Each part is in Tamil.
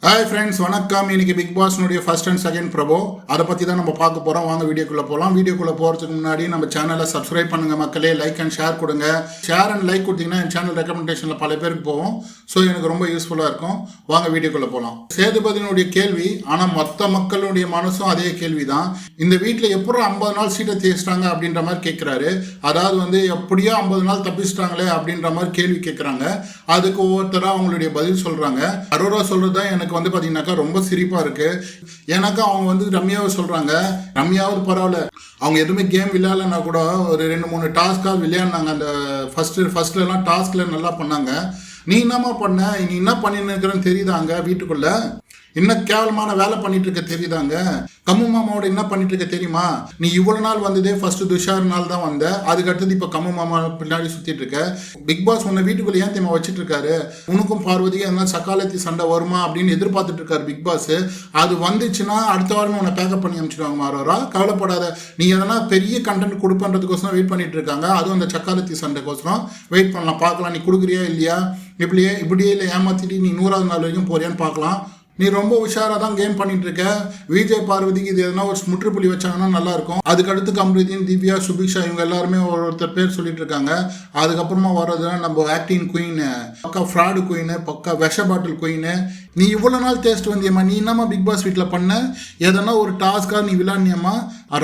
ஹாய் ஃப்ரெண்ட்ஸ், வணக்கம். இன்னைக்கு பிக் பாஸ்னுடைய ஃபர்ஸ்ட் அண்ட் செகண்ட் ப்ரோமோ அதை பற்றி தான் நம்ம பார்க்க போகிறோம். வாங்க வீடியோக்குள்ளே போகலாம். வீடியோக்குள்ளே போகிறதுக்கு முன்னாடி நம்ம சேனலை சப்ஸ்கிரைப் பண்ணுங்கள் மக்களே. லைக் அண்ட் ஷேர் கொடுங்க. ஷேர் அண்ட் லைக் கொடுத்தீங்கன்னா என் சேனல் ரெக்கமெண்டேஷனில் பல பேருக்கு போகும். ஸோ எனக்கு ரொம்ப யூஸ்ஃபுல்லாக இருக்கும். வாங்க வீடியோக்குள்ளே போகலாம். சேதுபதியினுடைய கேள்வி, ஆனால் மொத்த மக்களுடைய மனசும் அதே கேள்வி தான். இந்த வீட்டில் எப்போ 50 நாள் சீட்டை தேய்ச்சிட்டாங்க அப்படின்ற மாதிரி கேட்குறாரு. அதாவது வந்து எப்படியோ 50 நாள் தப்பிச்சிட்டாங்களே அப்படின்ற மாதிரி கேள்வி கேட்குறாங்க. அதுக்கு ஒவ்வொருத்தராக அவங்களுடைய பதில் சொல்கிறாங்க. அரோரா சொல்கிறது தான் எனக்கு வந்து பார்த்தீங்கன்னாக்கா ரொம்ப சிரிப்பாக இருக்குது. ஏன்னாக்கா அவங்க வந்து ரம்யாவை சொல்கிறாங்க, ரம்யாவது பரவாயில்ல, அவங்க எதுவுமே கேம் விளையாடலன்னா கூட ஒரு 2-3 டாஸ்க்காக விளையாடினாங்க. அந்த ஃபர்ஸ்ட்லாம் டாஸ்கில் நல்லா பண்ணாங்க. நீ என்னம்மா பண்ண, நீ என்ன பண்ணின்னு இருக்கிறன்னு தெரியுதாங்க, வீட்டுக்குள்ளே இன்னும் கேவலமான வேலை பண்ணிட்டு இருக்க தெரியுதாங்க, கம்மு மாமாவோட என்ன பண்ணிட்டு இருக்க தெரியுமா, நீ இவ்வளவு நாள் வந்ததே ஃபர்ஸ்ட் துஷார் நாள் தான் வந்த, அதுக்கு அடுத்தது இப்ப கம்மு மாமா பின்னாடி சுத்திட்டு இருக்க. பிக் பாஸ் உன்னை வீட்டுக்குள்ள ஏன் தெரியுமா வச்சுட்டு இருக்காரு, உனக்கும் பார்வதிக்கும் என்ன சக்காலத்தி சண்டை வருமா அப்படின்னு எதிர்பார்த்துட்டு இருக்காரு பிக் பாஸ். அது வந்துச்சுன்னா அடுத்த வாரமே உன்னை பேக்கப் பண்ணி அனுப்பிச்சிடுவாங்க மாறோரா, கவலைப்படாத. நீ எதனா பெரிய கண்டென்ட் கொடுப்பன்றதுக்கோசரம் வெயிட் பண்ணிட்டு இருக்காங்க. அதுவும் அந்த சக்காலத்தி சண்டைக்கோசரம் வெயிட் பண்ணலாம், பார்க்கலாம். நீ கொடுக்குறியா இல்லையா, இப்படியே இல்லை ஏமாத்திட்டு நீ 100வது நாள் வரைக்கும் போறியான்னு பார்க்கலாம். நீ ரொம்ப உஷாராக தான் கேம் பண்ணிட்டு இருக்க. விஜய் பார்வதிக்கு இது எதனா ஒரு முற்றுப்புள்ளி வச்சாங்கன்னா நல்லா இருக்கும். அதுக்கடுத்து கம்ருதீன், திவ்யா, சுபிக்ஷா இவங்க எல்லாருமே ஒருத்தர் பேர் சொல்லிட்டு இருக்காங்க. அதுக்கப்புறமா வர்றதுன்னா நம்ம ஆக்டிங் குயின், பக்கா ஃப்ராடு குயின், பக்கா விஷ பாட்டில் குயின். நீ இவ்வளோ நாள் டேஸ்ட் வந்தியம்மா, நீ என்னம்மா பிக் பாஸ் வீட்டில் பண்ண, எதனா ஒரு டாஸ்க்காக நீ விளையாடினியம்மா.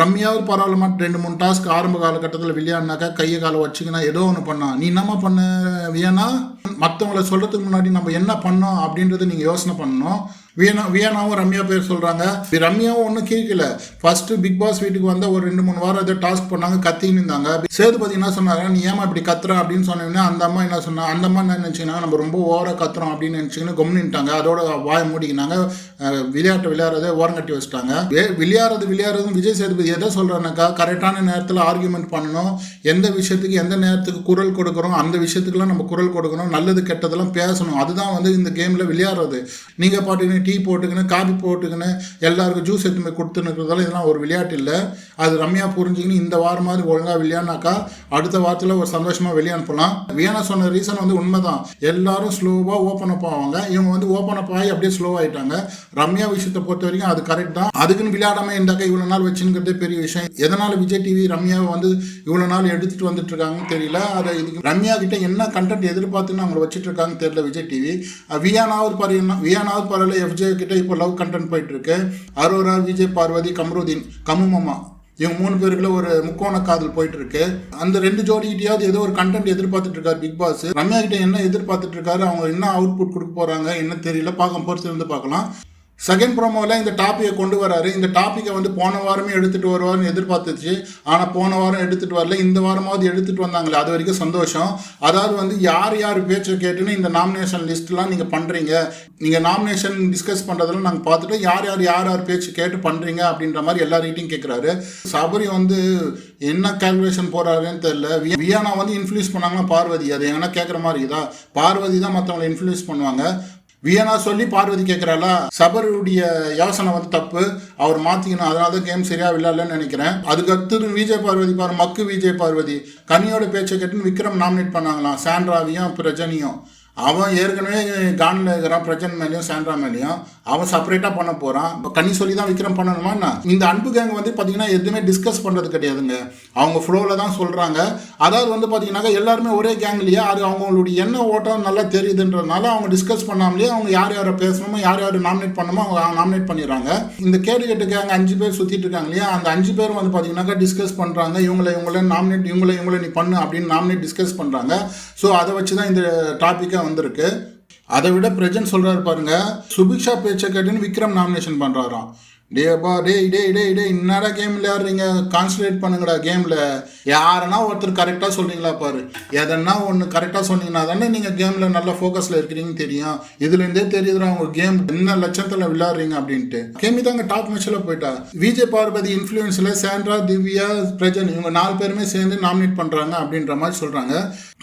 ரம்யாவது பரவாயில்லமா, 2-3 டாஸ்க் ஆரம்ப காலகட்டத்தில் விளையாடினாக்கா கையை காலை வச்சுக்கினா ஏதோ ஒன்று பண்ணா. நீ என்னம்மா பண்ண வியனா, மற்றவங்கள சொல்கிறதுக்கு முன்னாடி நம்ம என்ன பண்ணோம் அப்படின்றத நீங்கள் யோசனை பண்ணணும். வியனாவும் ரம்யா பேர் சொல்கிறாங்க. ரம்யாவும் ஒன்றும் கேட்கல. ஃபர்ஸ்ட்டு பிக் பாஸ் வீட்டுக்கு வந்தால் ஒரு 2-3 வாரம் ஏதோ டாஸ்க் பண்ணாங்க, கத்தின்னு இருந்தாங்க. சேதுபதி என்ன சொன்னாங்க, நீ ஏமா இப்படி கத்துற அப்படின்னு சொன்னீங்கன்னா அந்த அம்மா என்ன சொன்னா, அந்த அம்மா என்ன நினச்சிங்கன்னா நம்ம ரொம்ப ஓவராக கத்துறோம் அப்படின்னு நினச்சிங்கன்னா கம்னிட்டாங்க. அதோட வாயை மூடிக்கினாங்க. விளையாட்டு விளையாடுறதே ஓரங்கட்டி வச்சுட்டாங்க. விளையாடுறதும் விஜய் சேதுபதி எதை சொல்கிறானாக்கா, கரெக்டான நேரத்தில் ஆர்கியூமெண்ட் பண்ணணும். எந்த விஷயத்துக்கு எந்த நேரத்துக்கு குரல் கொடுக்குறோம் அந்த விஷயத்துக்குலாம் நம்ம குரல் கொடுக்கணும். நல்லது கெட்டதெல்லாம் பேசணும். அதுதான் வந்து இந்த கேமில் விளையாடுறது. நீங்கள் பாட்டுக்கின்னு டீ போட்டுக்கின்னு காபி போட்டுக்கின்னு எல்லாருக்கும் ஜூஸ் எடுத்து போய் கொடுத்துன்னுக்கிறதால இதெல்லாம் ஒரு விளையாட்டு இல்லை. அது ரம்யா புரிஞ்சுக்கின்னு இந்த வாரம் மாதிரி ஒழுங்காக விளையாடினாக்கா அடுத்த வாரத்தில் ஒரு சந்தோஷமாக வெளியே அனுப்பலாம். வியனா சொன்ன ரீசன் வந்து உண்மைதான். எல்லாரும் ஸ்லோவாக ஓப்பன் அப் ஆவாங்க. இவங்க வந்து ஓப்பன் அப் ஆகி அப்படியே ஸ்லோ ஆகிட்டாங்க. ரம்யா விஷயத்தை பொறுத்த வரைக்கும் அது கரெக்ட் தான். அதுக்குன்னு விளையாடாம இருந்தாக்கா இவ்வளோ நாள் வச்சுங்கிறதே பெரிய விஷயம். எதனால் விஜய் டிவி ரம்யாவை வந்து இவ்வளோ நாள் எடுத்துகிட்டு வந்துட்டு இருக்காங்கன்னு தெரியல. அதை இதுக்கு ரம்யா கிட்ட என்ன கண்டென்ட் எதிர்பார்த்துன்னு அவங்களை வச்சுட்டு இருக்காங்கன்னு தெரியல விஜய் டிவி. வியானாவது பரவாயில்ல, எஃப்ஜே கிட்ட இப்போ லவ் கண்டென்ட் போயிட்டு இருக்கு. அரோரா, விஜய் பார்வதி, கம்ருதீன், கம்மு மாமா இவங்க 3 பேருக்குள்ள ஒரு முக்கோண காதல் போயிட்டு இருக்கு. அந்த 2 ஜோடிக்கிட்டையாவது ஏதோ ஒரு கண்டென்ட் எதிர்பார்த்துட்டு இருக்காரு பிக் பாஸ். ரம்யா கிட்ட என்ன எதிர்பார்த்துட்டு இருக்காரு, அவங்க என்ன அவுட்புட் கொடுக்க போறாங்க என்ன தெரியல. பொறுத்து இருந்து பார்க்கலாம். செகண்ட் ப்ரோமோவில் இந்த டாப்பிக்கை கொண்டு வராரு. இந்த டாப்பிக்கை வந்து போன வாரமே எடுத்துகிட்டு வருவார்னு எதிர்பார்த்துச்சு. ஆனால் போன வாரம் எடுத்துகிட்டு வரல. இந்த வாரமாவது எடுத்துகிட்டு வந்தாங்களே, அது வரைக்கும் சந்தோஷம். அதாவது வந்து யார் பேச்சை கேட்டுன்னு இந்த நாமினேஷன் லிஸ்ட்லாம் நீங்கள் பண்ணுறீங்க, நீங்கள் நாமினேஷன் டிஸ்கஸ் பண்ணுறதெல்லாம் நாங்கள் பார்த்துட்டு யார் பேச்சு கேட்டு பண்ணுறீங்க அப்படின்ற மாதிரி எல்லார்கிட்டையும் கேட்குறாரு. சபரி வந்து என்ன கால்குலேஷன் போகிறாருன்னு தெரியல. வியானா வந்து இன்ஃப்ளூயன்ஸ் பண்ணாங்கன்னா பார்வதி, அது எங்கன்னா கேட்குற மாதிரி இதா, பார்வதி தான் மற்றவங்களை இன்ஃப்ளூயன்ஸ் பண்ணுவாங்க. வியனா சொல்லி பார்வதி கேட்குறாளா. சபருடைய யோசனை வந்து தப்பு, அவர் மாற்றிக்கணும். அதனால தான் கேம் சரியா விளையாடலன்னு நினைக்கிறேன். அதுக்கு அடுத்து விஜய் பார்வதி பாரு, மக்கு விஜய் பார்வதி கனியோட பேச்சை கேட்டுன்னு விக்ரம் நாமினேட் பண்ணாங்களாம், சாண்ட்ராவையும் பிரஜனையும். அவன் ஏற்கனவே கானில் இருக்கிறான், பிரஜன் மேலேயும் சாண்ட்ரா மேலேயும். அவன் செப்பரேட்டாக பண்ண போகிறான். இப்போ கனி சொல்லி தான் விக்ரம் பண்ணணுமா. இந்த அன்பு கேங் வந்து பார்த்தீங்கன்னா எதுவுமே டிஸ்கஸ் பண்ணுறது கிடையாதுங்க. அவங்க ஃப்ளோவில் தான் சொல்கிறாங்க. அதாவது வந்து பார்த்தீங்கன்னாக்கா எல்லாருமே ஒரே கேங்லேயே அது அவங்களுடைய என்ன ஓட்டம் நல்லா தெரியுதுன்றதுனால அவங்க டிஸ்கஸ் பண்ணாமலேயே அவங்க யாரை பேசணுமோ யார் நாமினேட் பண்ணணுமோ அவங்க நாமினேட் பண்ணிடுறாங்க. இந்த கேட்டு கேங் 5 பேர் சுற்றிட்டு இருக்காங்க இல்லையா, அந்த 5 பேரும் வந்து பார்த்தீங்கன்னாக்கா டிஸ்கஸ் பண்ணுறாங்க. இவங்களை நாமினேட், இவங்களை நீ பண்ணு அப்படின்னு நாமினேட் டிஸ்கஸ் பண்ணுறாங்க. ஸோ அதை வச்சு தான் இந்த டாப்பிக்கை வந்திருக்கு. அதை விட பிரஜன் சொல்றாரு பாருங்க, சுபிக்ஷா பேச்சை கேட்டுன்னு விக்ரம் நாமினேஷன் பண்றாராம். என்னடா கேம் விளையாடுறீங்க, கான்சன்ட்ரேட் பண்ணுங்கடா கேம்ல. யாருன்னா ஒருத்தர் கரெக்டாக சொல்றீங்களா பாரு. எதனா ஒன்று கரெக்டாக சொன்னீங்கன்னா தானே நீங்கள் கேமில் நல்ல ஃபோக்கஸில் இருக்கிறீங்கன்னு தெரியும். இதுலேருந்தே தெரியுதுடா உங்க கேம் என்ன லட்சத்தில் விளையாடுறீங்க அப்படின்ட்டு. கேமி தாங்க டாப் மேட்ச்ல போயிட்டா. விஜய் பார்வதி இன்ஃப்ளூயன்ஸில் சாண்ட்ரா, திவ்யா, பிரஜன் இவங்க 4 பேருமே சேர்ந்து நாமினேட் பண்ணுறாங்க அப்படின்ற மாதிரி சொல்கிறாங்க.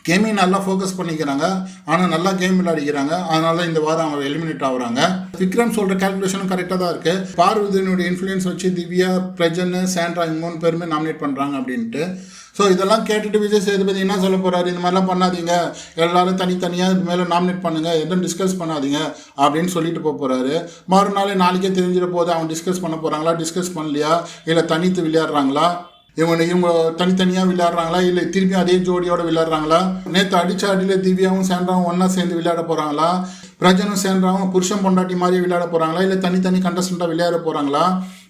கேமிங் நல்லா ஃபோக்கஸ் பண்ணிக்கிறாங்க, ஆனால் நல்லா கேம் விளையாடிக்கிறாங்க. அதனால இந்த வாரம் அவங்க எலிமினேட் ஆகுறாங்க. விக்ரம் சொல்கிற கால்குலேஷனும் கரெக்டாக தான் இருக்குது. பார்வதியினுடைய இன்ஃப்ளூயன்ஸ் வச்சு திவ்யா, பிரஜன், சாண்ட்ரா இந்த 3 பேருமே நாமினேட் பண்ணுறாங்க அப்படின்ட்டு. ஸோ இதெல்லாம் கேட்டுட்டு விஜய் சேதுபதி என்ன சொல்ல போகிறாரு, இந்த மாதிரிலாம் பண்ணாதீங்க, எல்லாரும் தனித்தனியாக இது மேலே நாமினேட் பண்ணுங்கள், எதுவும் டிஸ்கஸ் பண்ணாதீங்க அப்படின்னு சொல்லிட்டு போகிறாரு. நாளைக்கே தெரிஞ்சிட போது அவங்க டிஸ்கஸ் பண்ண போகிறாங்களா, டிஸ்கஸ் பண்ணலையா, இல்லை தனித்து விளையாடுறாங்களா, இவங்க தனித்தனியாக விளையாடுறாங்களா, இல்லை திரும்பி அதே ஜோடியோடு விளையாடுறாங்களா, நேற்று அடித்த அடியில் திவ்யாவும் சாண்ட்ராவும் ஒன்றா சேர்ந்து விளையாட போகிறாங்களா, பிரஜனும் சாண்ட்ராவும் புருஷன் பொண்டாட்டி மாதிரி விளையாட போகிறாங்களா, இல்லை தனித்தனி கண்டஸ்டண்ட்டாக விளையாட போகிறாங்களா,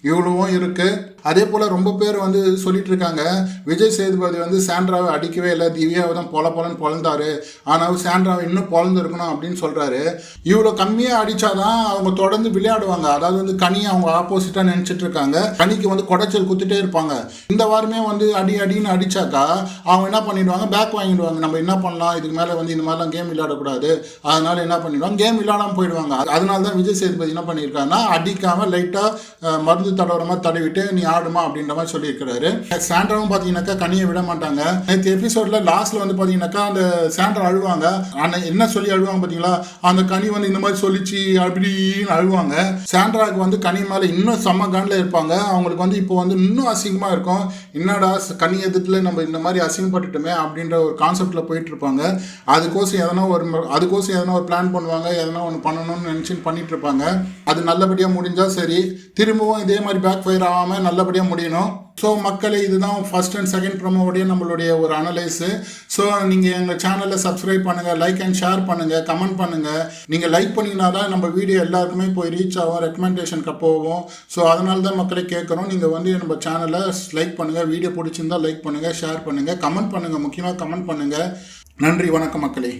இவ்வளவும் இருக்குது. அதே போல் ரொம்ப பேர் சொல்லிட்டு இருக்காங்க, விஜய் சேதுபதி சாண்ட்ராவை அடிக்கவே இல்லை, திவ்யாவை தான் பொலன்னு பொழந்தாரு, ஆனால் சாண்ட்ராவை இன்னும் பொழந்துருக்கணும் அப்படின்னு சொல்கிறாரு. இவ்வளோ கம்மியாக அடித்தாதான் அவங்க தொடர்ந்து விளையாடுவாங்க. அதாவது கனியை அவங்க ஆப்போசிட்டாக நினச்சிட்டு இருக்காங்க. கனிக்கு குடைச்சல் குத்திட்டே இருப்பாங்க. இந்த வாரமே அடின்னு அடித்தாக்கா அவங்க என்ன பண்ணிடுவாங்க, பேக் வாங்கிடுவாங்க. நம்ம என்ன பண்ணலாம், இதுக்கு மேலே இந்த மாதிரிலாம் கேம் விளையாடக்கூடாது, அதனால என்ன பண்ணிடுவாங்க, கேம் விளையாடாமல் போயிடுவாங்க. அதனால தான் விஜய் சேதுபதி என்ன பண்ணியிருக்காருன்னா, அடிக்காமல் லைட்டாக மருந்து தடவுற மாதிரி தடவிட்டு நீ ஆடுமா அப்படின்ற மாதிரி சொல்லியிருக்கிறாரு. சாண்ட்ராவும் பார்த்தீங்கன்னாக்கா கனியை விட மாட்டாங்க. நேற்று எபிசோட்ல லாஸ்ட்ல பார்த்தீங்கன்னாக்கா அந்த சாண்ட்ரா அழுவாங்க. ஆனால் என்ன சொல்லி அழுவாங்க பார்த்தீங்களா, அந்த கனி இந்த மாதிரி சொல்லிச்சு அப்படின்னு அழுவாங்க. சாண்ட்ராவுக்கு கனி மேலே இன்னும் செம்ம காண்டில் இருப்பாங்க. அவங்களுக்கு இப்போ இன்னும் அசிங்கமாக இருக்கும். என்னடா கனி எதிர்த்துல நம்ம இந்த மாதிரி அசிங்கப்பட்டுட்டோமே அப்படின்ற ஒரு கான்செப்டில் போயிட்டு இருப்பாங்க. அதுக்கோசம் எதனா ஒரு பிளான் பண்ணுவாங்க, எதனா ஒன்று பண்ணணும்னு நினச்சி பண்ணிட்டு இருப்பாங்க. அது நல்லபடியாக முடிஞ்சால் சரி, திரும்பவும் இதே மாதிரி பேக் ஃபயர் ஆகாமல் நல்லபடியாக முடியணும். ஸோ மக்களே, இதுதான் ஃபர்ஸ்ட் அண்ட் செகண்ட் ப்ரோமோடைய நம்மளுடைய ஒரு அனலைஸு. ஸோ நீங்கள் எங்கள் சேனலை சப்ஸ்கிரைப் பண்ணுங்கள், லைக் அண்ட் ஷேர் பண்ணுங்கள், கமெண்ட் பண்ணுங்கள். நீங்கள் லைக் பண்ணிங்கன்னா தான் நம்ம வீடியோ எல்லாருக்குமே போய் ரீச் ஆகும், ரெக்கமெண்டேஷனுக்கு போவோம். ஸோ அதனால தான் மக்களை கேட்குறோம், நீங்கள் நம்ம சேனலை லைக் பண்ணுங்கள், வீடியோ பிடிச்சிருந்தால் லைக் பண்ணுங்கள், ஷேர் பண்ணுங்கள், கமெண்ட் பண்ணுங்கள், முக்கியமாக கமெண்ட் பண்ணுங்கள். நன்றி, வணக்கம் மக்களே.